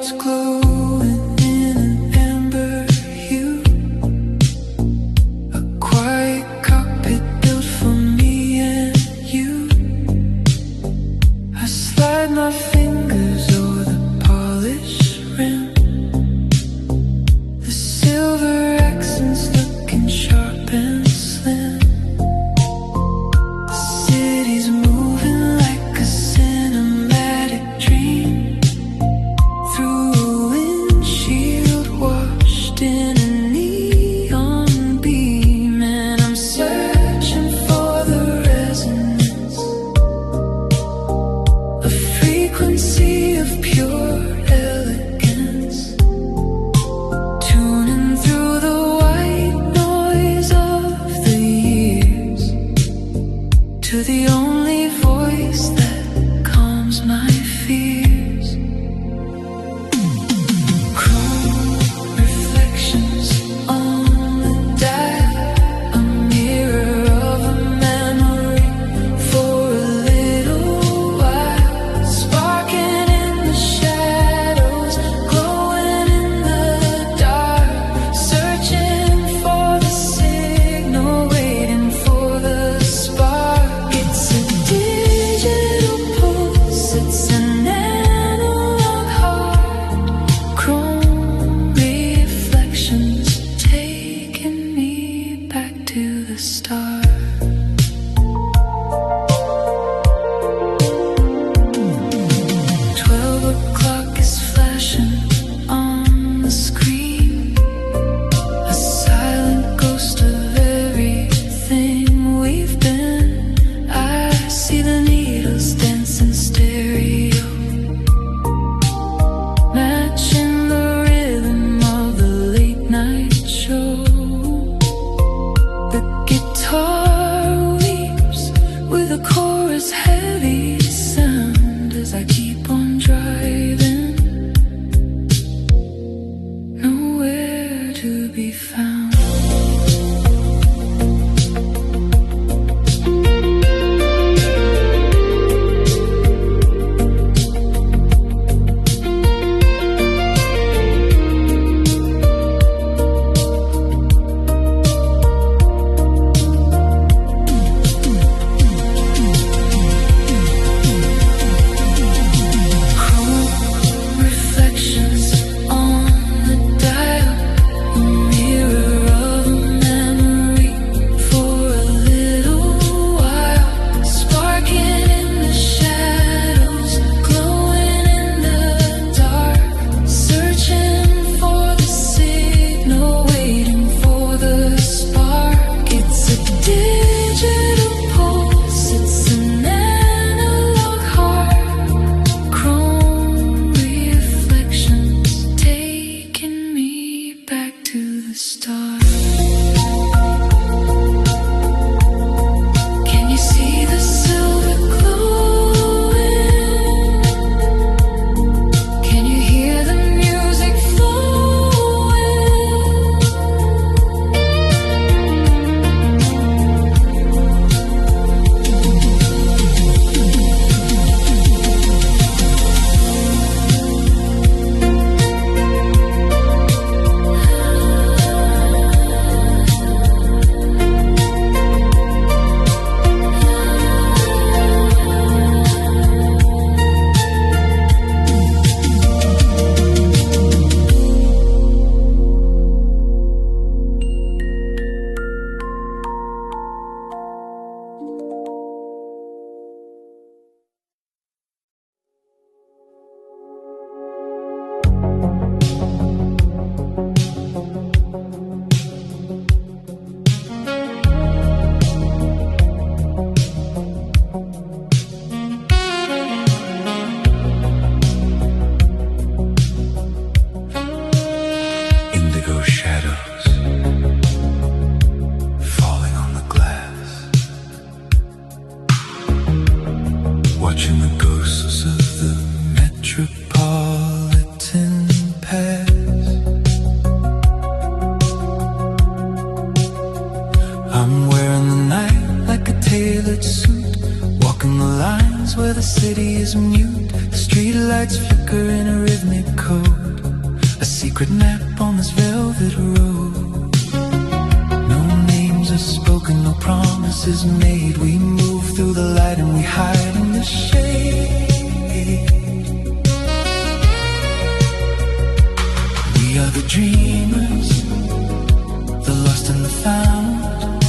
hearts glowing in an amber hue. A quiet cockpit built for me and you. I slide my fingers over the polished rim. The silver accents looking sharp and slim. The city's moving like a cinematic dream. Through a windshield washed in a neon beam. And I'm searching for the resonance, a frequency of pure elegance, tuning through the white noise of the years to the only voice that calms my fears. Chrome reflections on the dial, a mirror of a memory for a little while. Sparking in the shadows, glowing in the dark. Searching for the signal, waiting for the spark. It's a digital pulse, it's an analog heart. Chrome reflections taking me back to the start. 12 o'clock is flashing on the screen, a silent ghost of everything we've been. I see the needles dancing stereo, matching the rhythm of the late night show. The guitar weeps with a chorus heavy sound as I keep on driving, nowhere to be found. Chrome reflections on the dial, a mirror of a memory for a little while. Sparking in the shadows, glowing in the dark. Searching for the signal, waiting for the spark. It's a digital pulse, it's an analog heart. Chrome reflections taking me back to the start. Can you see the silver glowing? Can you hear the music flowing? Indigo shadows falling on the glass, watching the ghosts of the metropolitan pass. I'm wearing the night like a tailored suit, walking the lines where the city is mute. The streetlights flicker in a rhythmic code. secret map on this velvet road. No names are spoken, no promises made. We move through the light and we hide in the shade. We are the dreamers, the lost and the found,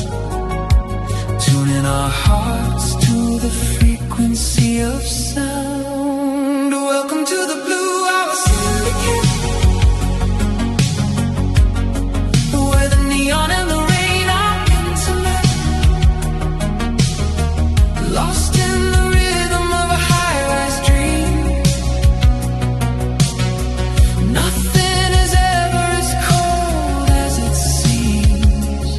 tuning our hearts to the frequency of sound. Welcome to the Blue Hour Syndicate, where the neon and the rain are intimate, lost in the rhythm of a high-rise dream. Nothing is ever as cold as it seems.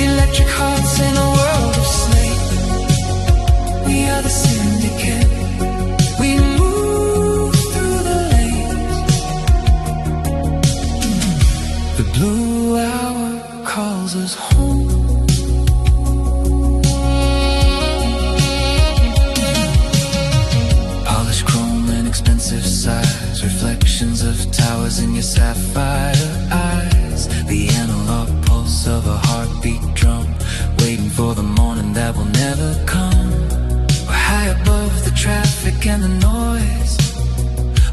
Electric hearts in a world of slate. We are the syndicate. We move through the lanes. The Blue Hour calls us home. Polished chrome and expensive size, reflections of towers in your sapphire eyes. The analog pulse of a heartbeat drum, waiting for the morning that will never come. We're high above the traffic and the noise,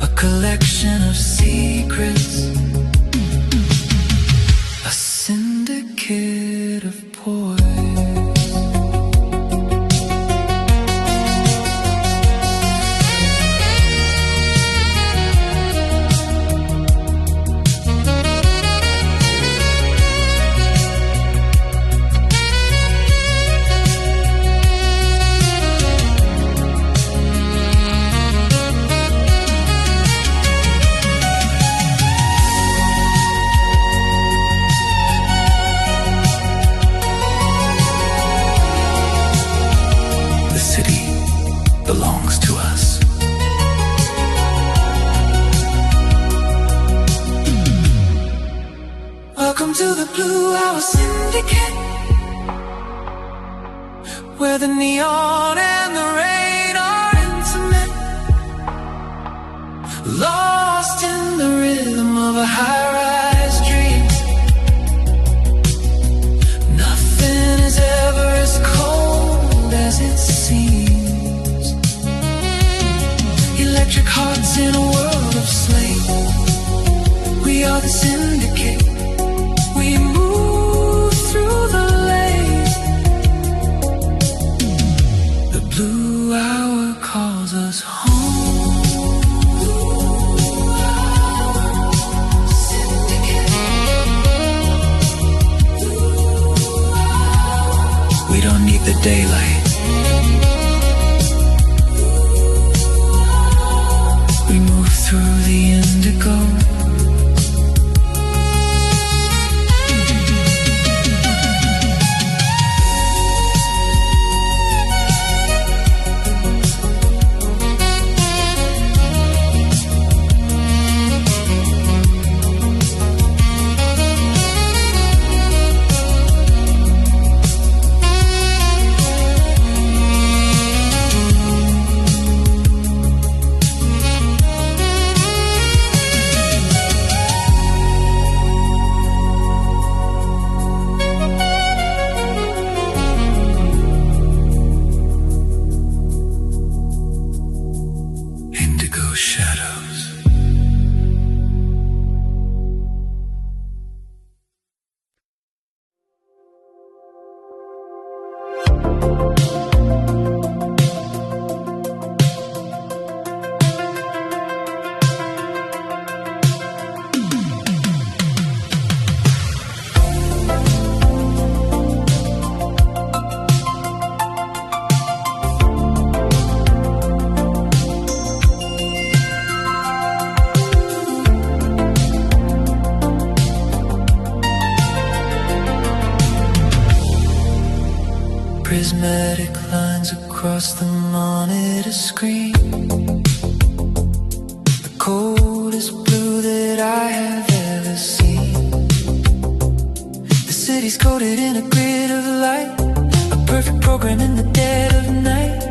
a collection of secrets, a syndicate of poise. Belongs to us. Welcome to the Blue Hour Syndicate, where the neon and the rain are intimate, lost in the rhythm of a high-rise dream. Nothing is ever as cold as it seems. Electric hearts in a world of slate. We are the syndicate. We move through the lanes. The Blue Hour calls us home. Blue Hour Syndicate. Blue Hour. We don't need the daylight. We move through the indigo. Indigo shadows. Prismatic lines across the monitor screen. The coldest blue that I have ever seen. The city's coated in a grid of light, a perfect program in the dead of night.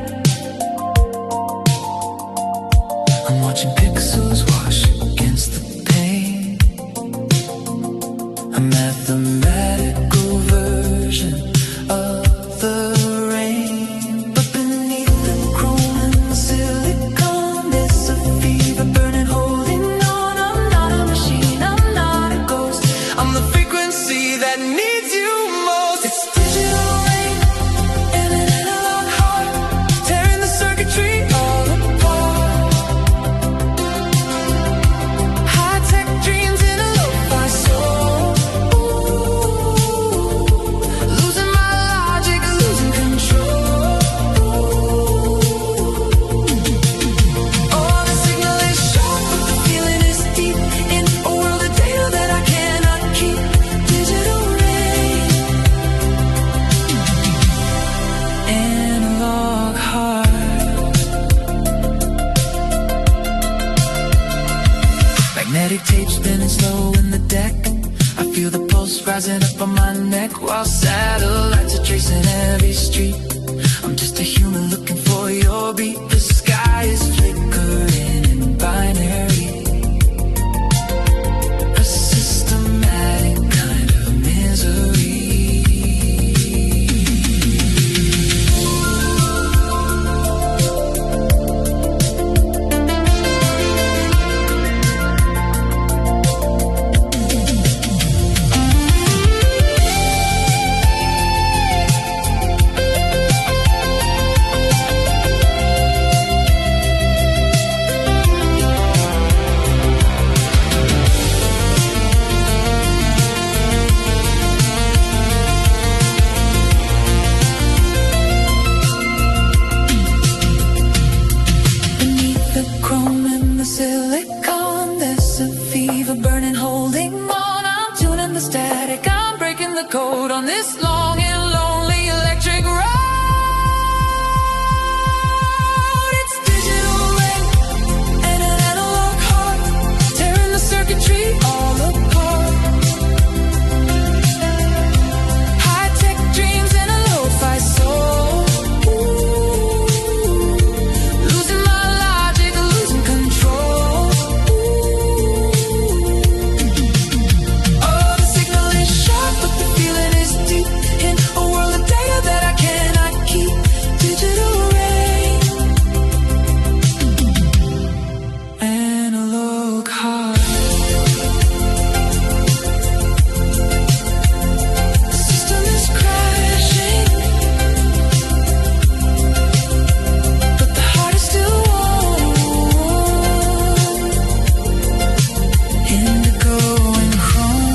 I'm watching pixels wash against Magnetic tape spinning slow in the deck. I feel the pulse rising up on my neck, while satellites are tracing every street. I'm just a human looking for your beat. The sky is flickering in binary, a systematic kind of misery. Code on this long and lonely electric road. It's digital rain and an analog heart, tearing the circuitry all apart. High-tech dreams in a lo-fi soul. Ooh, losing my logic, losing control. Oh, the signal is sharp, but the feeling is deep in a world of data that I cannot keep. Digital rain, analog heart. The system is crashing, but the heart is still warm. Indigo and chrome.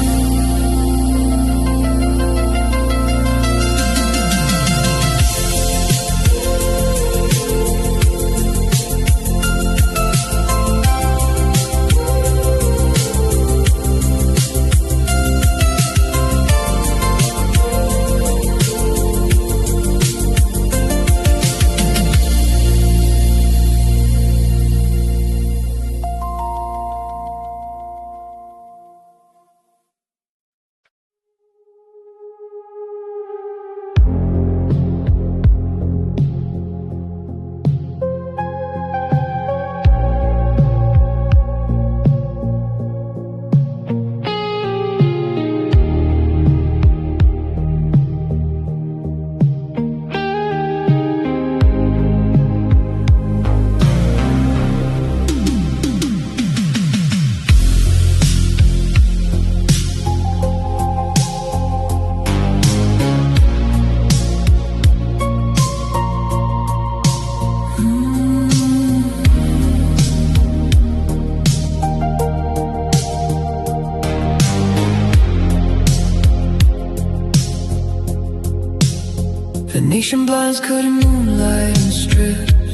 Venetian blinds cutting moonlight in strips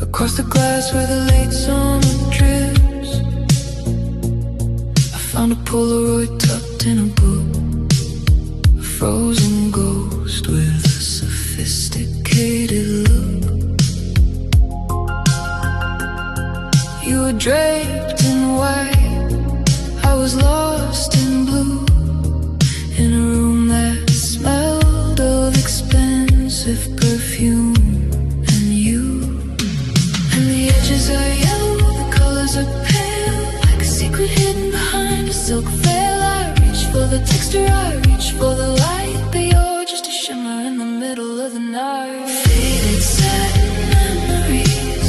across the glass where the late summer drips. I found a Polaroid tucked in a book, a frozen ghost with a sophisticated look. You were draped in white, I was lost in blue, in a room that smelled of expensive perfume. And you, and the edges are yellow, the colors are pale, like a secret hidden behind a silk veil. I reach for the texture, I reach for the light, but you're just a shimmer in the middle of the night. Faded satin memories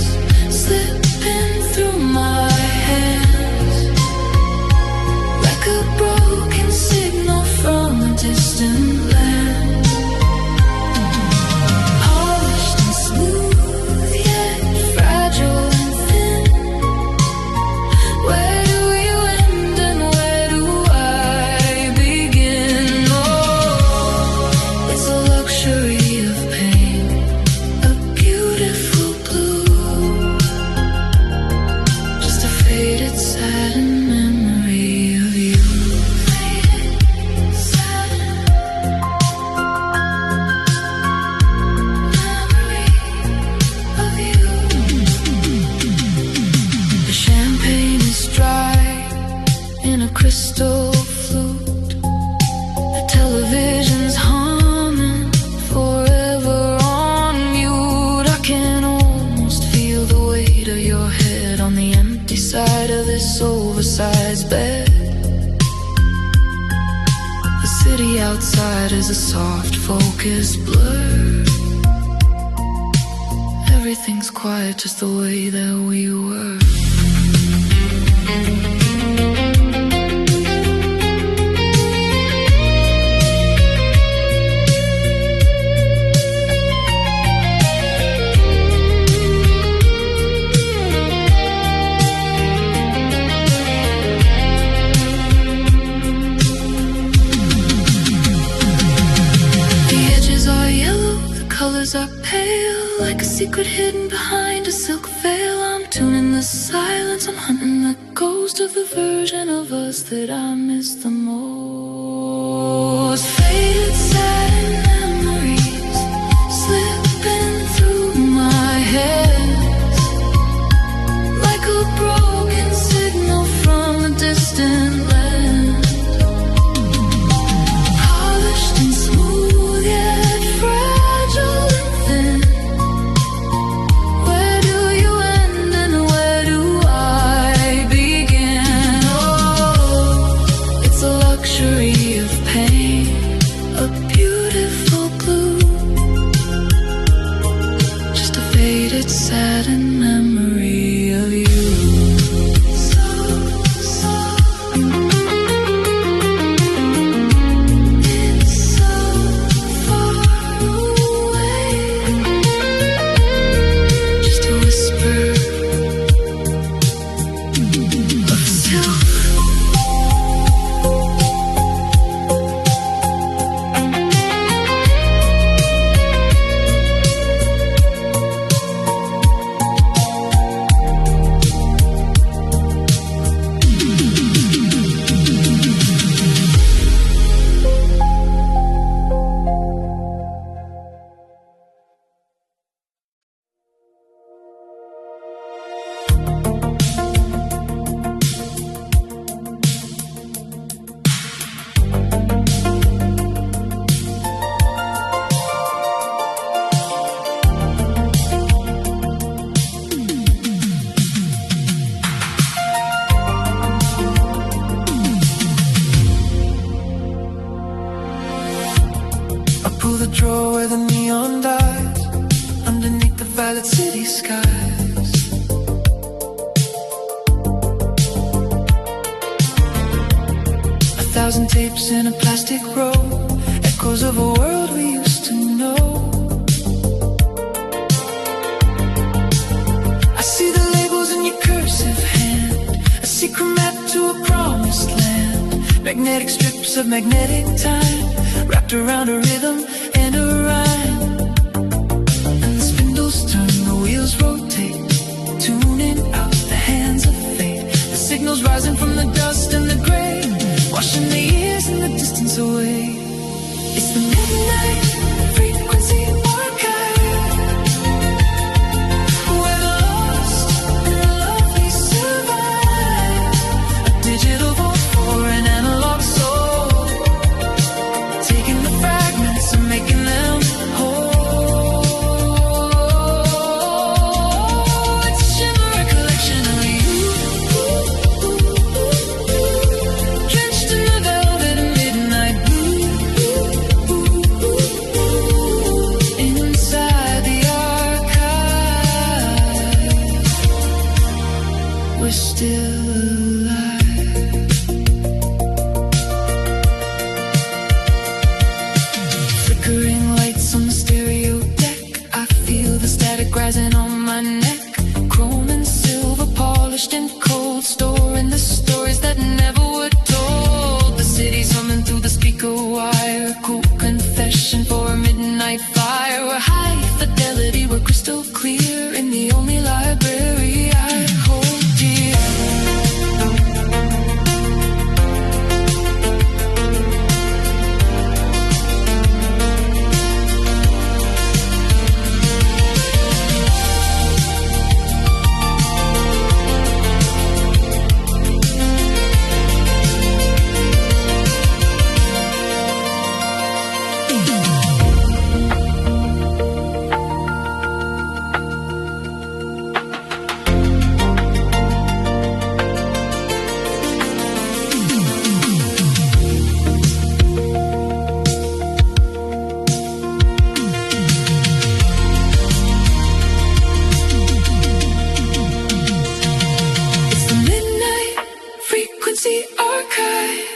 slipping through my hands, like a broken signal from a distant land. Polished and smooth, yet fragile and thin. Where do we end and where do I begin? Oh, crystal flute. The television's humming forever on mute. I can almost feel the weight of your head on the empty side of this oversized bed. The city outside is a soft focus blur. Everything's quiet just the way that we were. Are pale, like a secret hidden behind a silk veil. I'm tuning the silence, I'm hunting the ghost of the version of us that I miss the most. Faded, sad memories slipping through my head, like a broken signal from a distant land. Polished and smooth yet fragile. Drawer where the neon dies underneath the violet city skies. A thousand tapes in a plastic row, echoes of a world we used to know. I see the labels in your cursive hand, a secret map to a promised land. Magnetic strips of magnetic time wrapped around a rhythm and a rhyme. And the spindles turn, the wheels rotate, tuning out the hands of fate. The signals rising from the dust and the gray, washing the years and the distance away. It's the midnight frequency archive, where the lost and the lovely survive. A digital vault for an analog soul, taking the fragments and making them whole. It's a shimmer recollection of you, drenched in the velvet of midnight blue. Inside the archive, we're still alive. Flickering lights on the stereo deck, I feel the static rising on my neck. Chrome and silver, polished and cold, storing the stories that never were told. The city's humming through the speaker wire, cool confession for a midnight fire. We're high fidelity, we're crystal clear in the only library I hold dear. empty archive,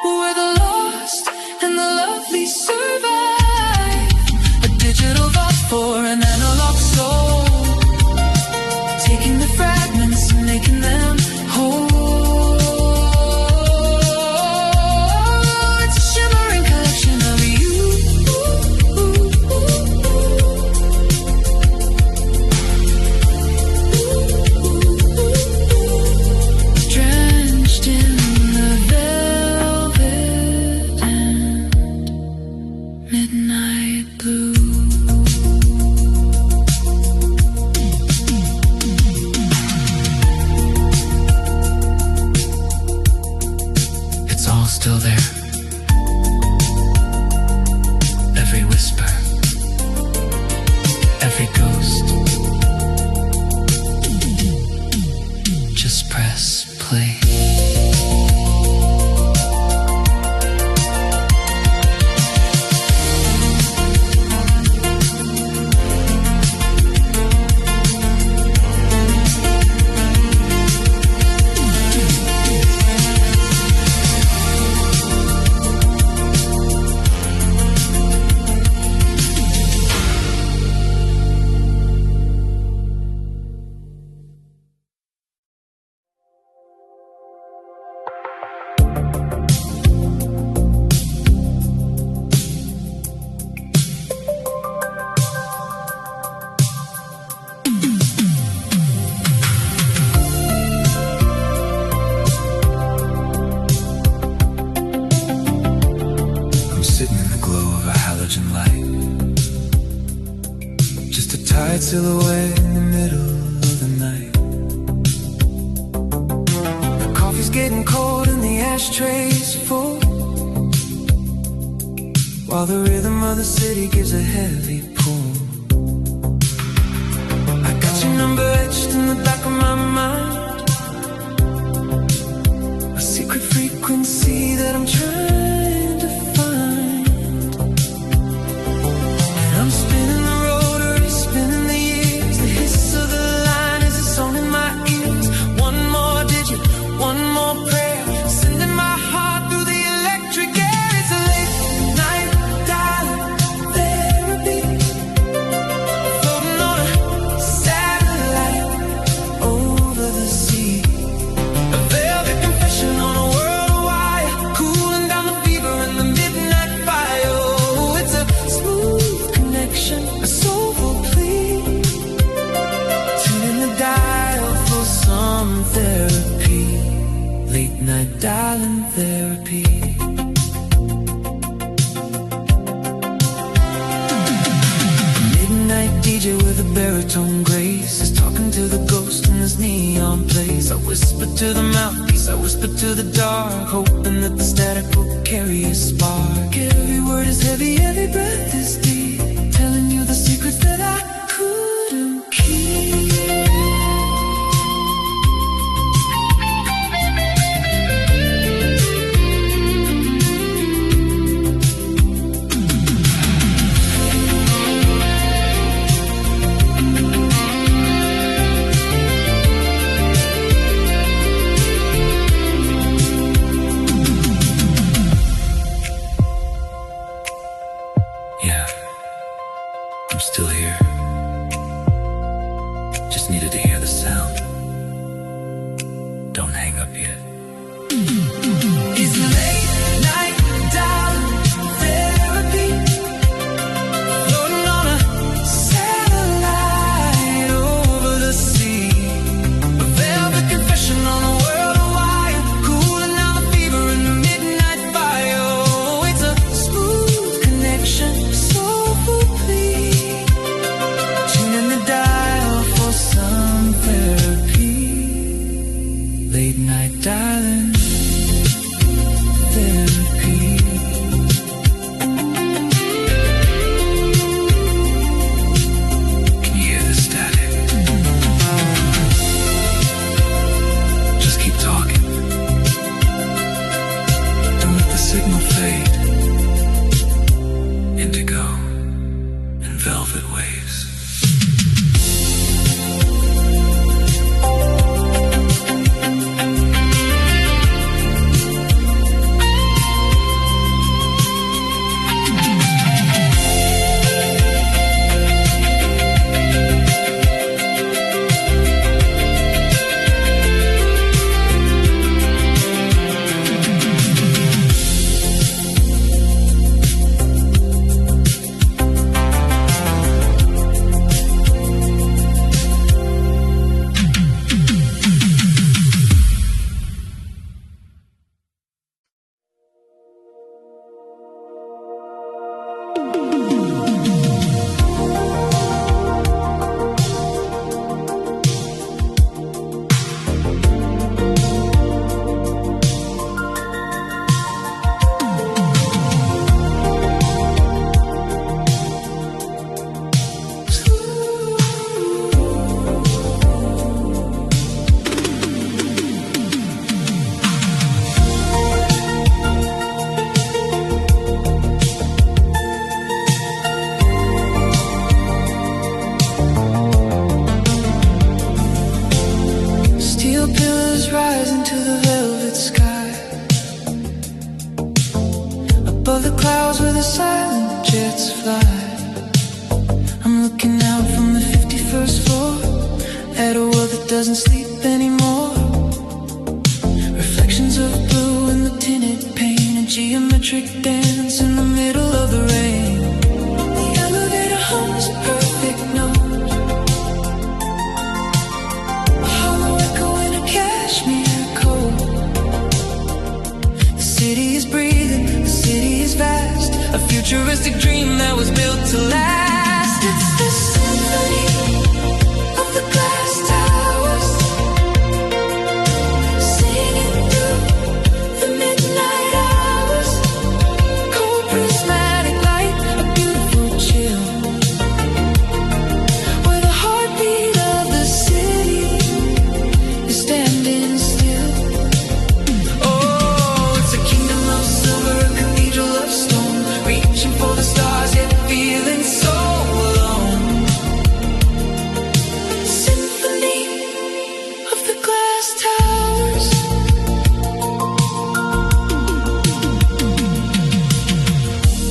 where the lost and the lovely survive. A digital vault for an analog soul, taking the fragments and making them whole. It's a shimmering collection of you, drenched in the velvet and midnight blue. Still there, every whisper, every ghost. Just press play. Silhouette in the middle of the night. The coffee's getting cold and the ashtray's full, while the rhythm of the city gives a heavy pull. I got your number etched in the back of my mind, a secret frequency that I'm trying to find. And I'm spinning the rotary, spinning the years, the hiss of the line is a song in my ears. One more digit, one more prayer, sending my heart through the electric air. It's a late night dialing therapy, floating on a satellite over the sea. A velvet confession on a world wire, cooling down the fever in the midnight fire. Oh, it's a smooth connection, a soulful plea, tuning the dial for some therapy. Late night dialing therapy. Midnight DJ with a baritone grace is talking to the ghost in this neon place. I whisper to the mouthpiece, I whisper to the dark, hoping that the static will carry a spark. Every word is heavy, every breath is deep, telling you the secrets that I couldn't keep. Yeah, I'm still here. Just needed to hear the sound. Don't hang up yet. It's late night dialing therapy, floating on a satellite over the sea. A velvet confession on a world wire, cooling down the fever in the midnight fire. Oh, it's a smooth connection, soulful plea, tuning the dial for some therapy. Late night dialing the silent jets fly. I'm looking out from the 51st floor at a world that doesn't sleep anymore. Reflections of blue in the tinted pane, a geometric dance in the middle of the rain. The elevator hums a perfect note, a hollow echo in a cashmere coat. The city is breathing, the city is vast, a futuristic dream that was built to last. It's the symphony of the glass towers, singing through the midnight hours. Cold prismatic light, a beautiful chill, where the heartbeat of the city is standing still. Oh, it's a kingdom of silver, a cathedral of stone, reaching for the stars yet feeling so alone. Symphony of the glass towers.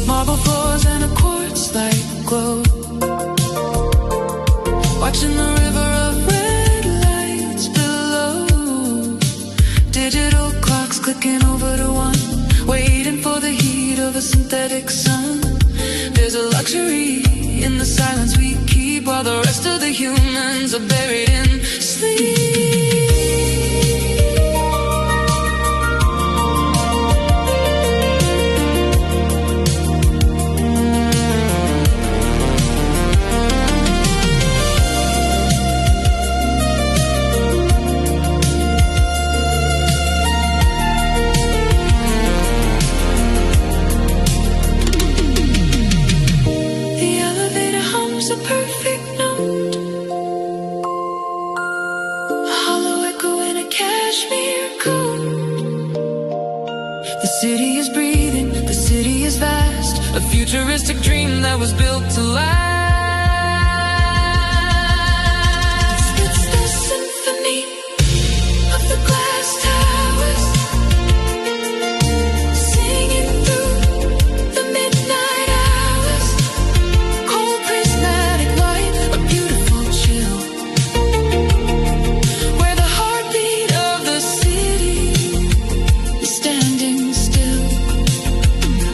Marble floors and a quartz light glow, watching the river of red lights below. Digital clocks clicking over to one, waiting for the heat of a synthetic sun. There's a luxury in the silence we keep, while the rest of the humans are buried in sleep. The elevator hums a perfect note, a hollow echo in a cashmere coat. The city is breathing, the city is vast, a futuristic dream that was built to last. It's the symphony of the glass towers, singing through the midnight hours. Cold prismatic light, a beautiful chill, where the heartbeat of the city is standing still.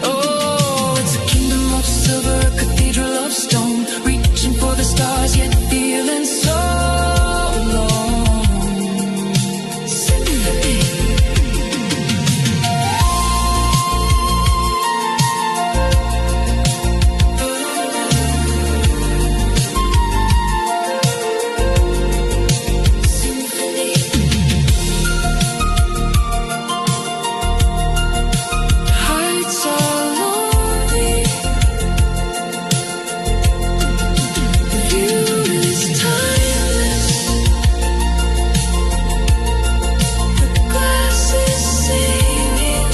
Oh, it's a kingdom of silver, a cathedral of stone, reaching for the stars yet feeling so alone. Symphony. Hearts are lonely, the view is timeless, the glass is singing.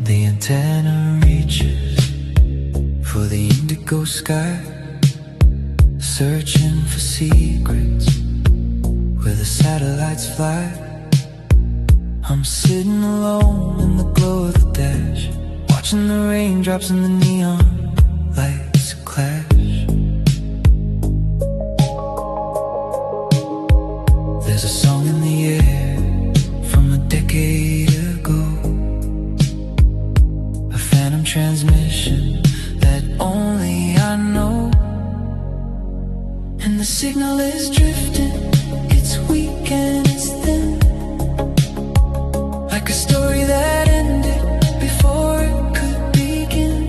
The antenna reaches for the indigo sky, searching for secrets where the satellites fly. I'm sitting alone in the glow of the dash, watching the raindrops and the neon lights clash. There's a song in the air from a decade ago, a phantom transmission that only I know. And the signal is drifting, it's weak and it's thin, like a story that ended before it could begin.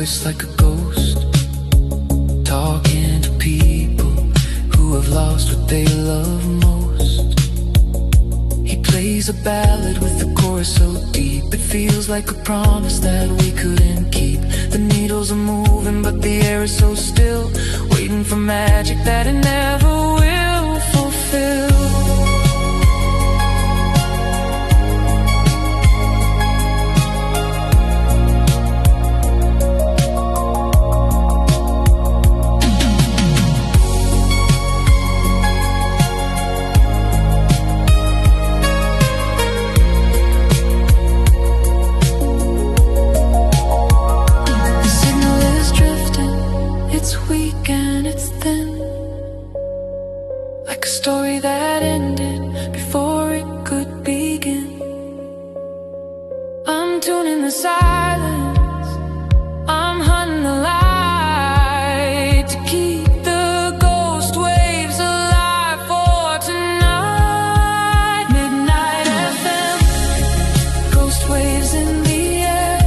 voice like a ghost, talking to people who have lost what they love most. He plays a ballad with the chorus so deep, it feels like a promise that we couldn't keep. The needles are moving but the air is so still, waiting for magic that it never will fulfill. Like a story that ended before it could begin. I'm tuning the silence, I'm hunting the light to keep the ghost waves alive for tonight. Midnight FM, ghost waves in the air.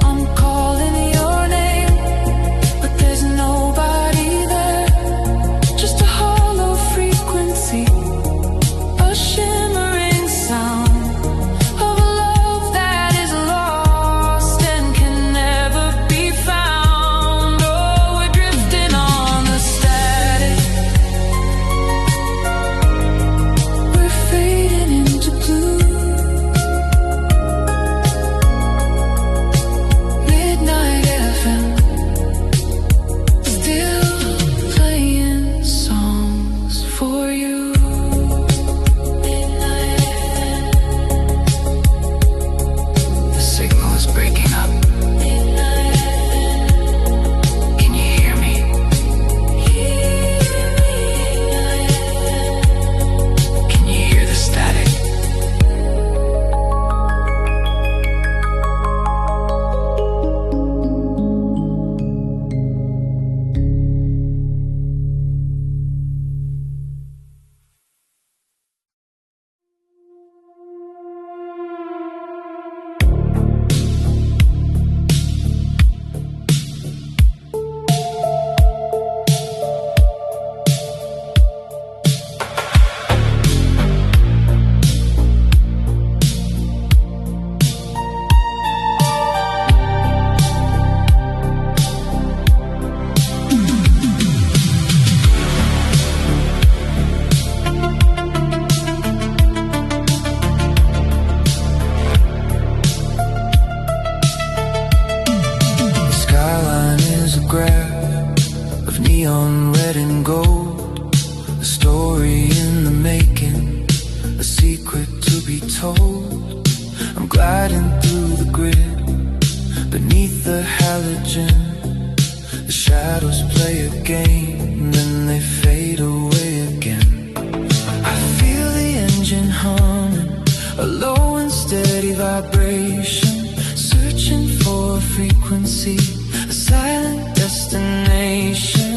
I'm calling your name, but there's nobody there. Just a hollow frequency, a shimmering sound of a love that is lost and can never be found. Oh, we're drifting on the static, we're fading into blue. Midnight FM, still playing songs for you. The signal is breaking up. Can you hear me? Can you hear the static? The skyline is a graph of neon red and gold, a story in the making, a secret to be told. I'm gliding through the grid, beneath the halogen. The shadows play a game, then they fade away again. I feel the engine humming, a low and steady vibration, searching for a frequency, a silent destination.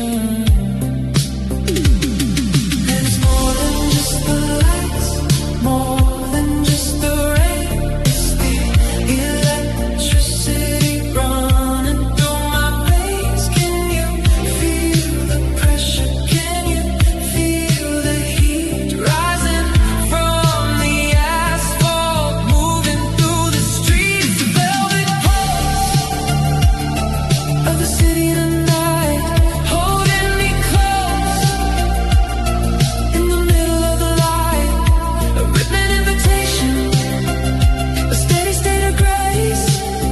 And it's more than just the lights, more than just the rain. It's the electricity running through my veins. Can you feel the pressure? Can you feel the heat rising from the asphalt, moving through the streets? The velvet pulse of the city tonight, holding me close in the middle of the light. A written invitation, a steady state of grace,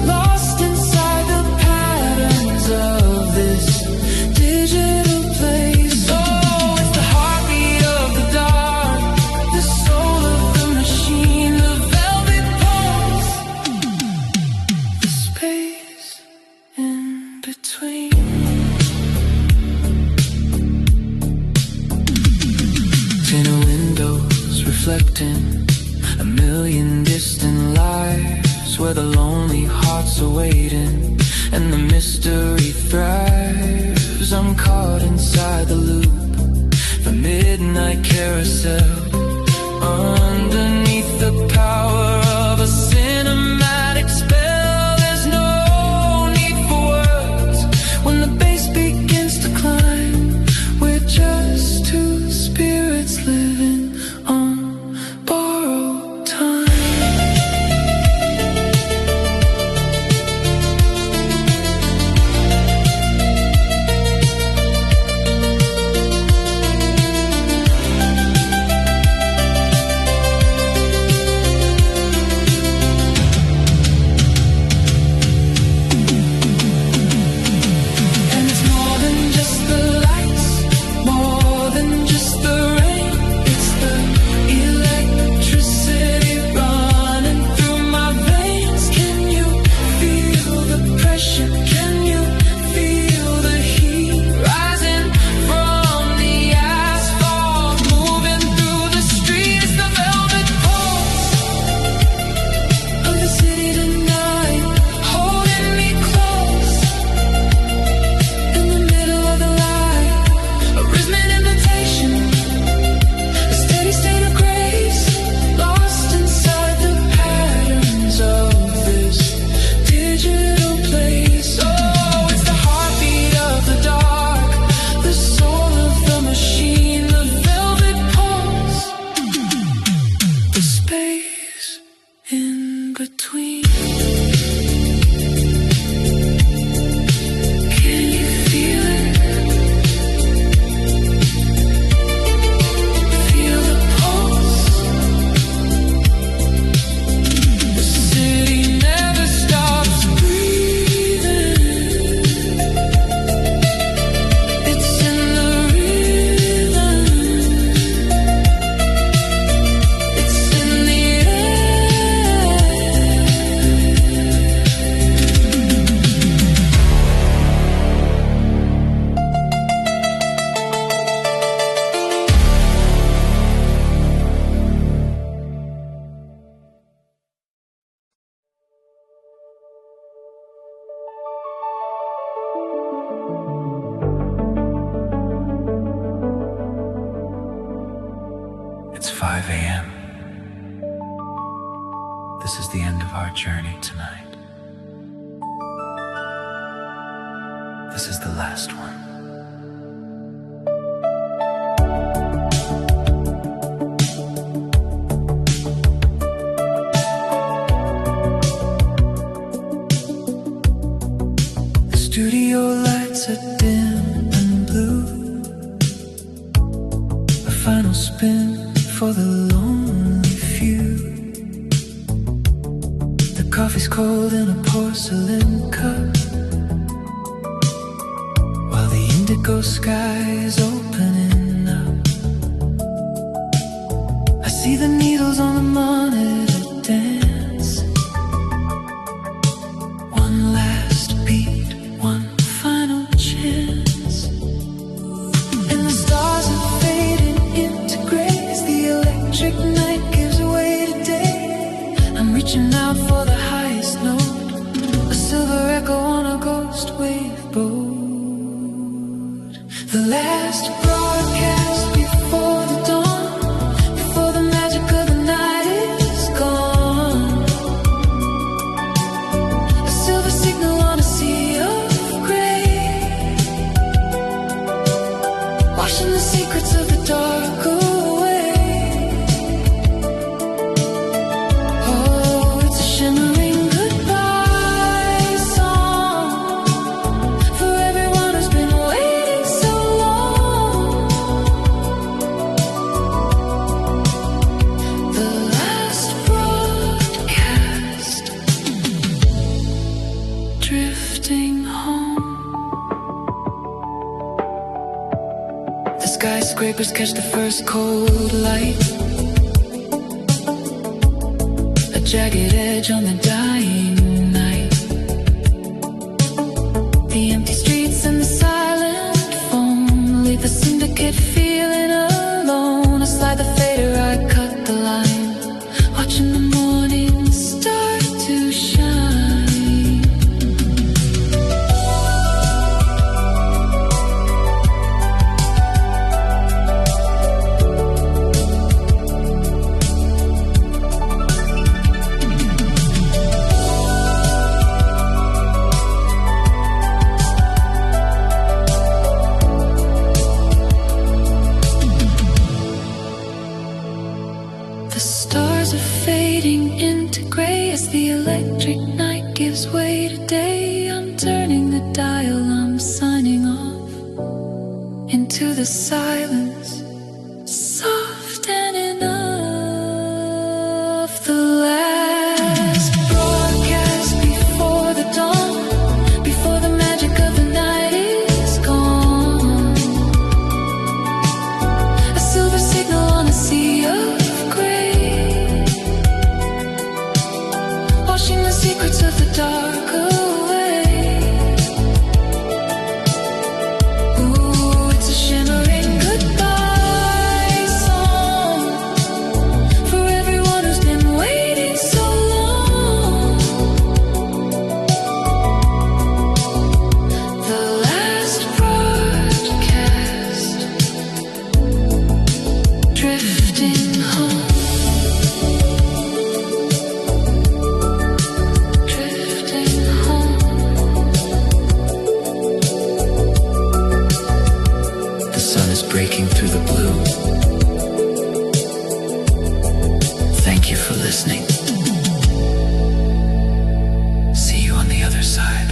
lost inside the patterns of this digital place. Oh, it's the heartbeat of the dark, the soul of the machine, the velvet pulse, the space in between. Tinted windows reflecting a million distant lives, where the lonely hearts are waiting and the mystery thrives. I'm caught inside the loop, the midnight carousel, underneath the power of a cinematic spell. There's no need for 5 a.m. This is the end of our journey tonight. This is the last one. The studio lights are dim and blue. A final spin for the lonely few. The coffee's cold in a porcelain cup, while the indigo sky is opening up. I see the needles on the monitor dance. One last beat, one final chance. And the stars are fading into gray as the electric night gives way to day. I'm reaching out for the highest note, a silver echo on a ghost wave boat. The last broadcast before the dawn, before the magic of the night is gone. A silver signal on a sea of grey, washing the secrets of the dark away. Oh, it's a shimmering goodbye song for everyone who's been waiting so long. The last broadcast, drifting home. The skyscrapers catch the first cold light, a jagged edge on the dying night. The empty streets and the silent phone leave the syndicate feeling alone. I slide the fader, I cut the line, watching the morning start to shine. The stars are fading into gray as the electric night gives way to day. I'm turning the dial, I'm signing off into the silence, soft and enough. The last broadcast before the dawn, before the magic of the night is gone. A silver signal on a sea of grey, washing the secrets of the dark away. Ooh, it's a shimmering goodbye song for everyone who's been waiting so long. The last broadcast, drifting home. Drifting home. The sun is breaking through the blue. Thank you for listening. See you on the other side.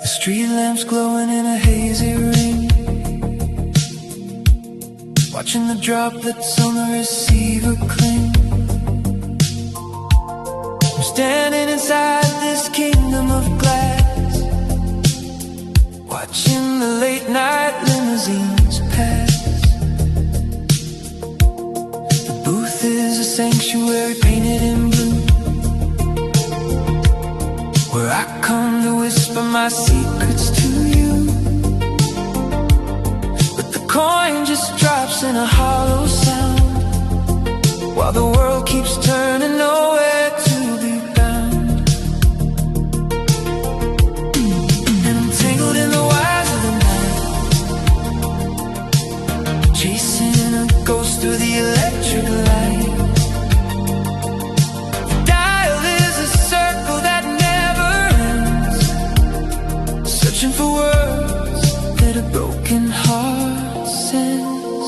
Street lamps glowing in a hazy ring, watching the droplets on the receiver cling. standing inside this kingdom of glass, watching the late night limousines pass. The booth is a sanctuary painted in blue, where I come to whisper my secrets to you. But the coin just drops in a hollow sound, while the world keeps turning, nowhere to be found. And I'm tangled in the wires of the night, chasing a ghost through the electric light. The dial is a circle that never ends, searching for words that a broken heart sends.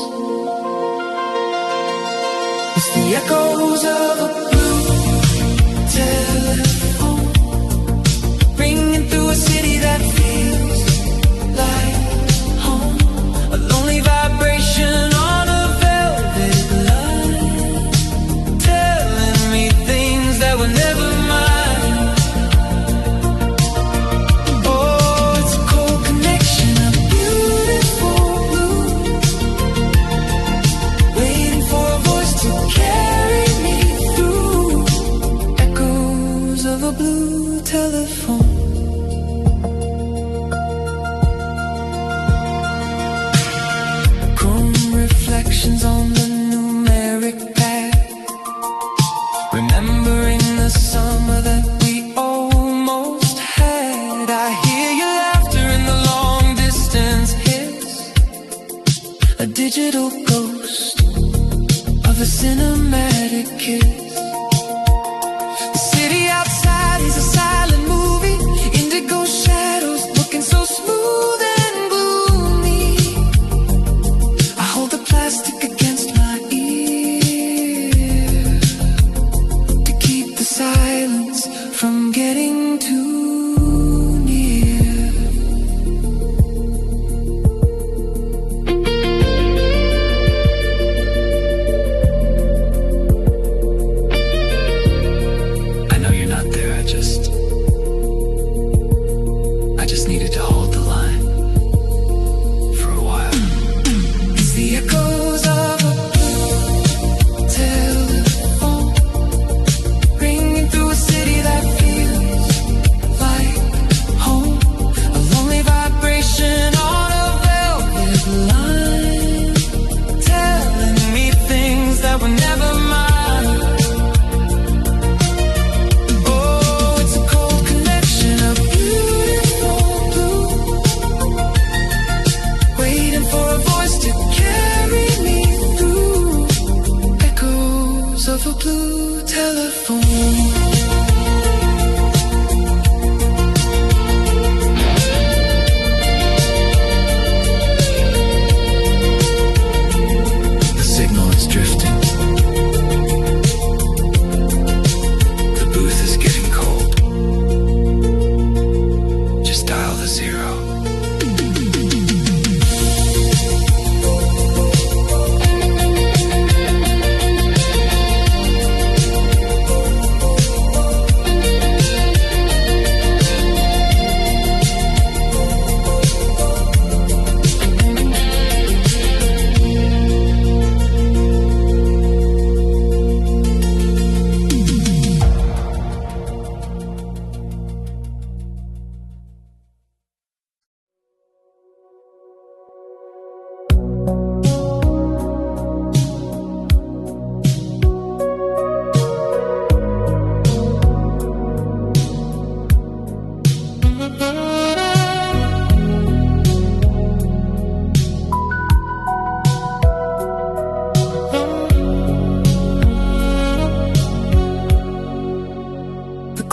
It's the echoes of a blue telephone, ringing through a city that feels like home. A lonely vibration on a velvet line, telling me things that were never mine. Oh, it's a cold connection, a beautiful blue, waiting for a voice to carry me through. Echoes of a blue telephone. Chrome reflections on the numeric pad, remembering the summer that we almost had. I hear your laughter in the long distance hiss, a digital ghost of a cinematic kiss. The city outside is a silent movie, indigo shadows looking so smooth and gloomy. I hold the plastic against my ear to keep the silence from getting too near. I know you're not there, I just needed to hold the line for a while. It's the echoes of a blue telephone, ringing through a city that feels like home. A lonely vibration on a velvet line, telling me things that were never mine. Oh, it's a cold connection, a beautiful blue, waiting for a voice to carry me through. Echoes of a blue telephone. The signal is drifting, the booth is getting cold. Just dial the zero.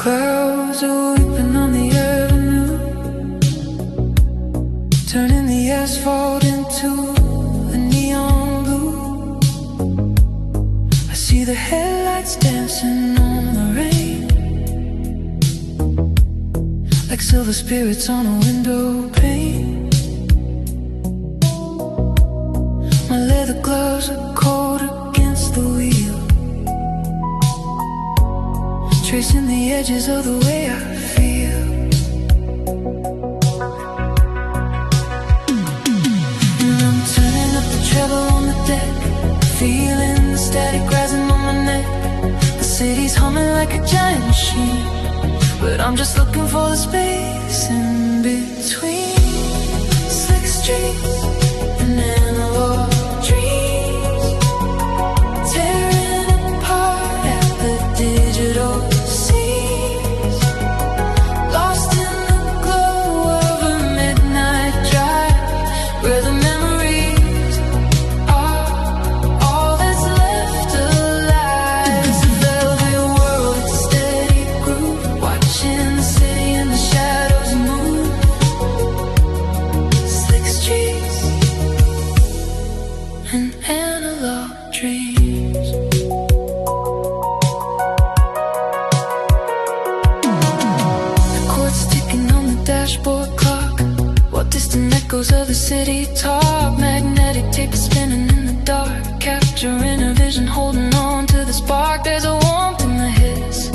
Clouds are weeping on the avenue, turning the asphalt into a neon blue. I see the headlights dancing on the rain, like silver spirits on a window pane. My leather gloves are cold against the wheel, tracing the edges of the way I feel. And I'm turning up the treble on the deck, feeling the static rising on my neck. The city's humming like a giant machine, but I'm just looking for the space in between. Slick streets and analog dreams, tearing apart at the digital seams. Lost in the glow of a midnight drive, where the memories are all that's left alive. It's a velvet world, it's a steady groove, watching the city and the shadows move. Slick streets and analog dreams. The chords ticking on the dashboard clock, while distant echoes of the city talk. Magnetic tape is spinning in the dark, capturing a vision, holding on to the spark. There's a warmth in the hiss,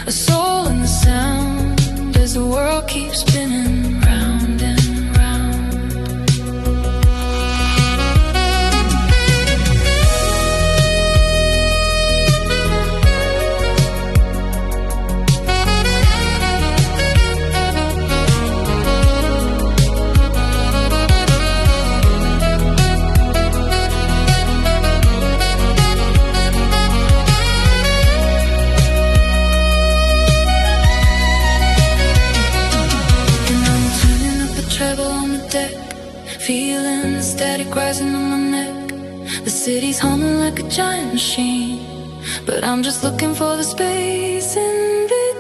a soul in the sound, as the world keeps spinning round and round. And I'm turning up the treble on the deck, feeling the static rising on my neck. The city's humming like a giant machine, but I'm just looking for the space in between.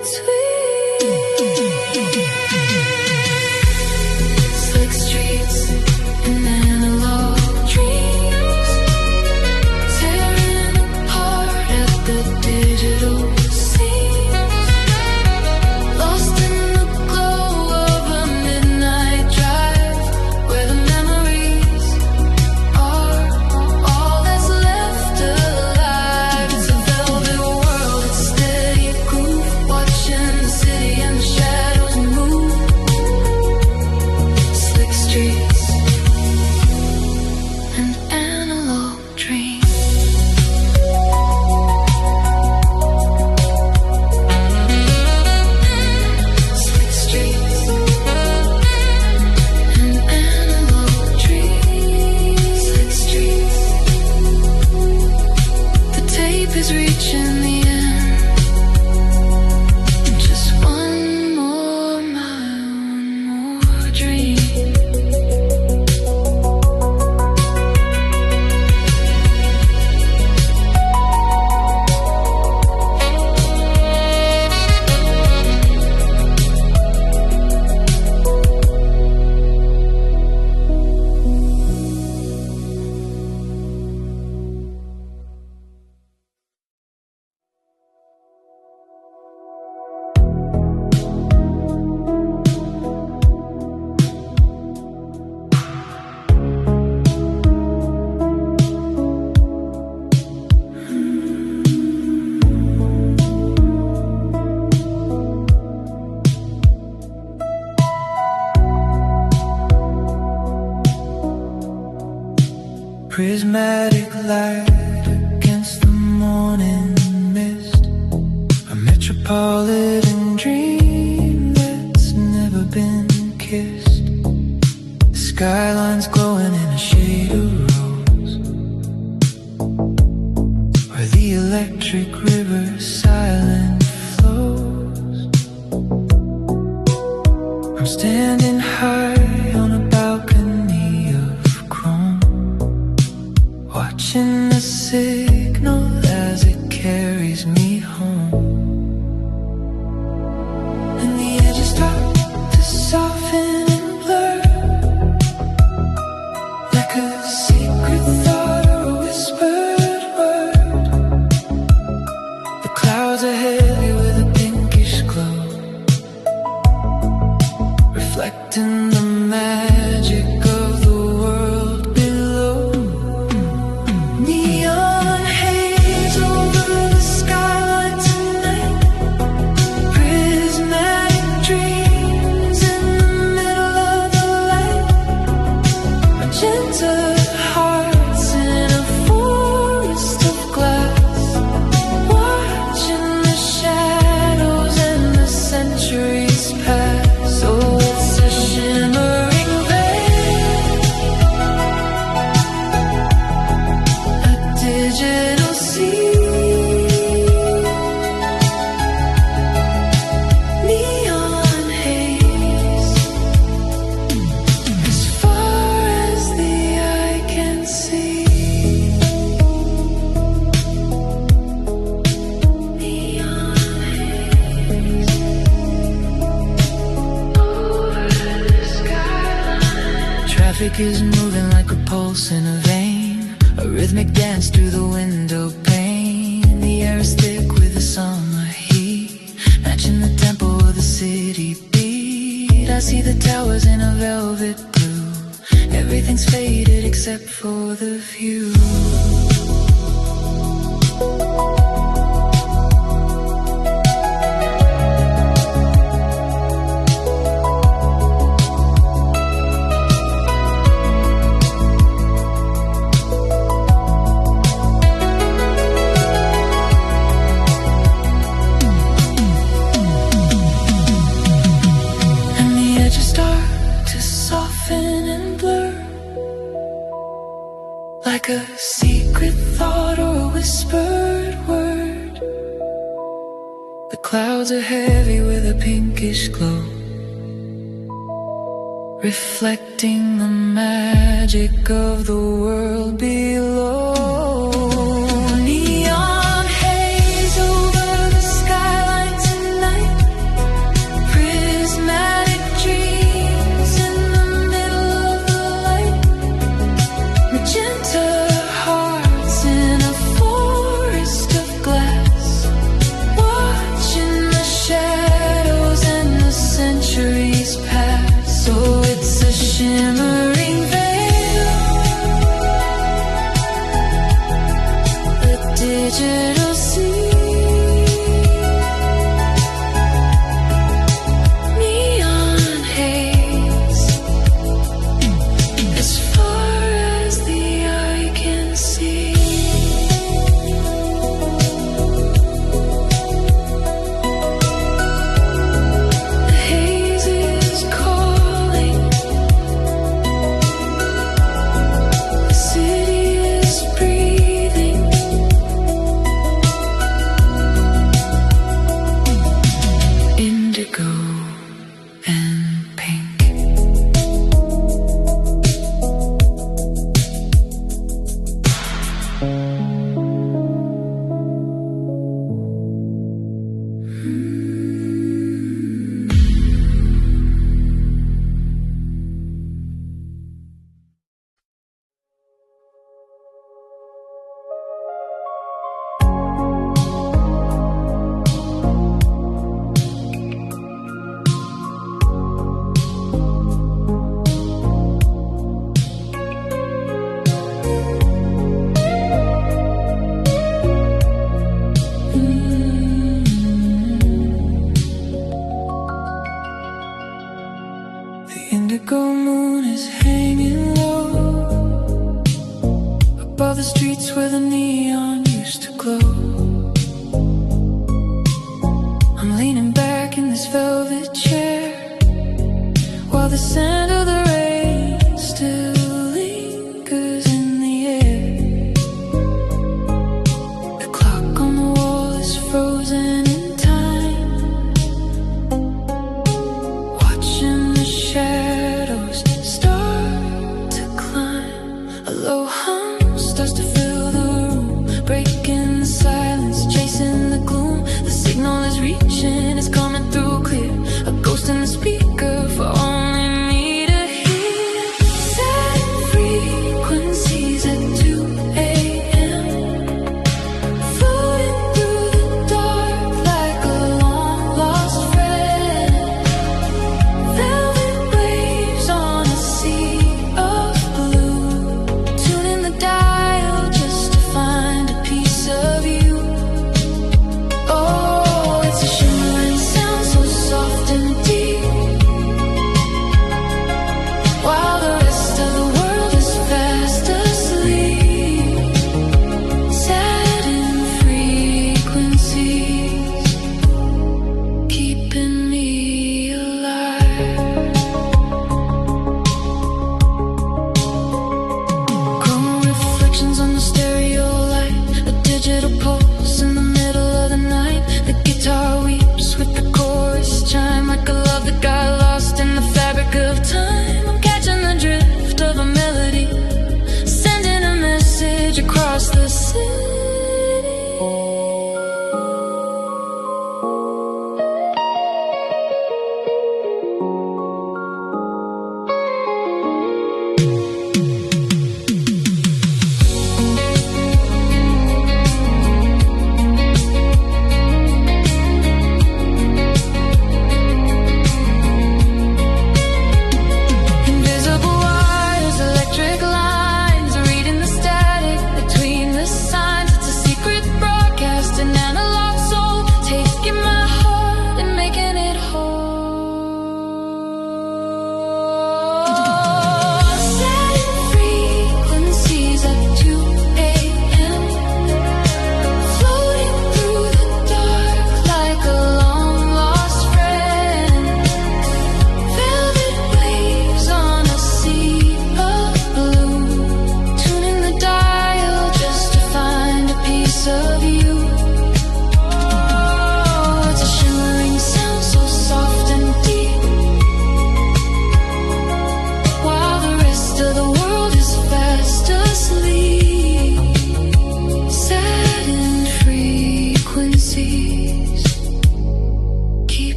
Slick streets and analog dreams, tearing apart at the digital seams. Lost in the glow of a midnight drive, where the memories are all that's left alive. It's a velvet world, it's a steady groove, watching the city and the shadows move. Slick streets and analog dreams. Slick streets and analog dreams. Slick streets. The tape is reaching the end. Just one more mile, one more dream. Prismatic light against the morning mist, a metropolitan dream that's never been kissed. The skyline's glowing in a shade of rose, where the electric river silent flows. I'm standing high on a balcony of chrome, watching the signal as it carries me home. And the edges start to soften and blur, magenta hearts in a forest of glass, watching the shadows and the centuries pass. Oh, it's a shimmering veil, a digital sea. Traffic is moving like a pulse in a vein, a rhythmic dance through the window pane. The air is thick with the summer heat, matching the tempo of the city beat. I see the towers in a velvet blue, everything's faded except for the view. Like a secret thought or a whispered word. The clouds are heavy with a pinkish glow, reflecting the magic of the world below. Neon haze over the skyline tonight, prismatic dreams in the middle of the light. Magenta hearts in a forest of glass, watching the shadows and the centuries pass. So it's a shimmering veil, a digital sea. Neon haze, as far as the eye can see. The haze is calling, the city is breathing. Indigo and pink. The indigo moon is hanging low above the streets where the neon used to glow. I'm leaning back in this velvet chair while the scent of the rain still lingers in the air. The clock on the wall is frozen in time, watching the shadows start to climb. A low hum starts to fill the room, breaking the silence, chasing the gloom. The signal is reaching, it's coming through clear, a ghost in the speaker for only me to hear.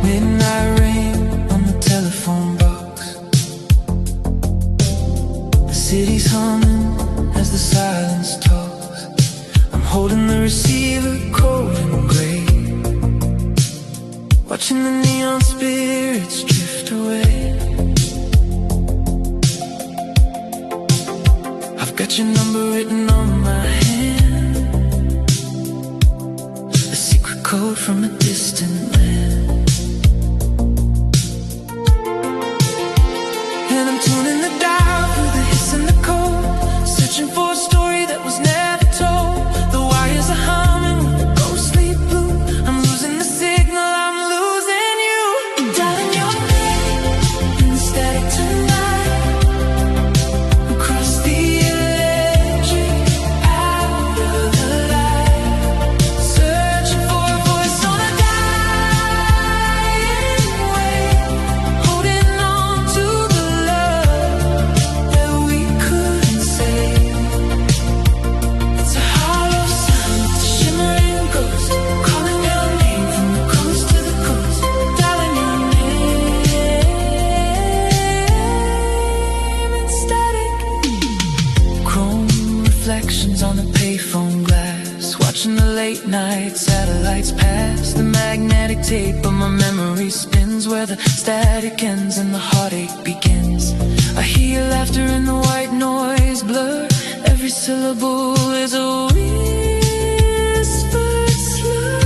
Midnight rain on the telephone box. The city's humming as the silence talks. I'm holding the receiver cold and gray, watching the neon spirits drift away. I've got your number written on my hand, a secret code from a distant land. And I'm tuning the dial through the hiss and the cold, searching for a story that was never told. The wires are humming with a ghostly blue. I'm losing the signal, I'm losing you. Dialing your name in the static tonight, across the electric, out of the light, searching for a voice on a dying way, holding on to the love that we couldn't save. It's a hollow sound, it's a shimmering ghost, calling your name from the coast to the coast, dialing your name in static. Chrome reflections on the payphone glass, watching the late night satellites pass. The magnetic tape of my memory spins where the static ends and the heartache begins. I hear your laughter in the white noise blur. Every syllable is a whispered slur.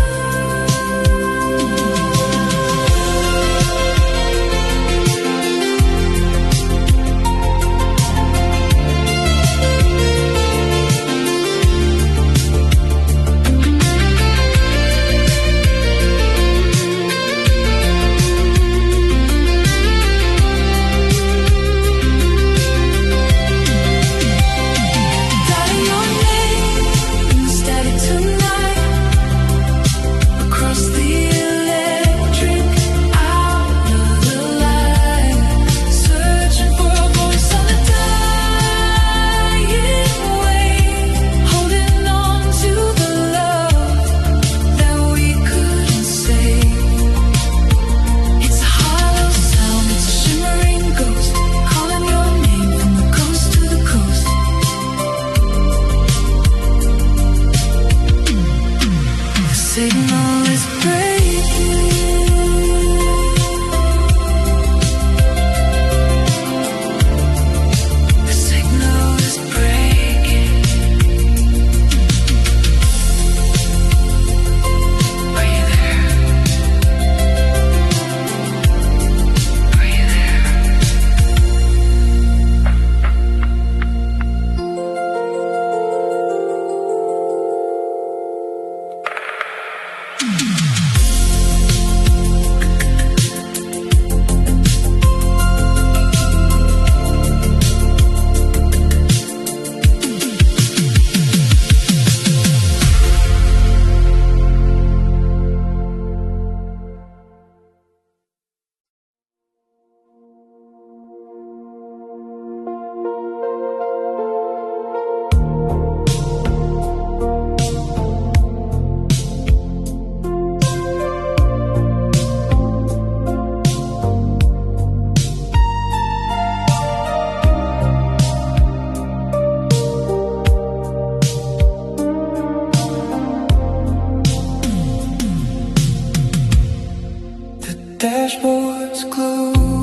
Dialing your name in the static tonight, across the electric, out of the light, searching for a voice on the dying way, holding on to the love that we couldn't save. It's a hollow sound, it's a shimmering ghost, calling your name from the coast to the coast. The signal is breaking. The signal is breaking. Are you there? Are you there? The dashboard's closed.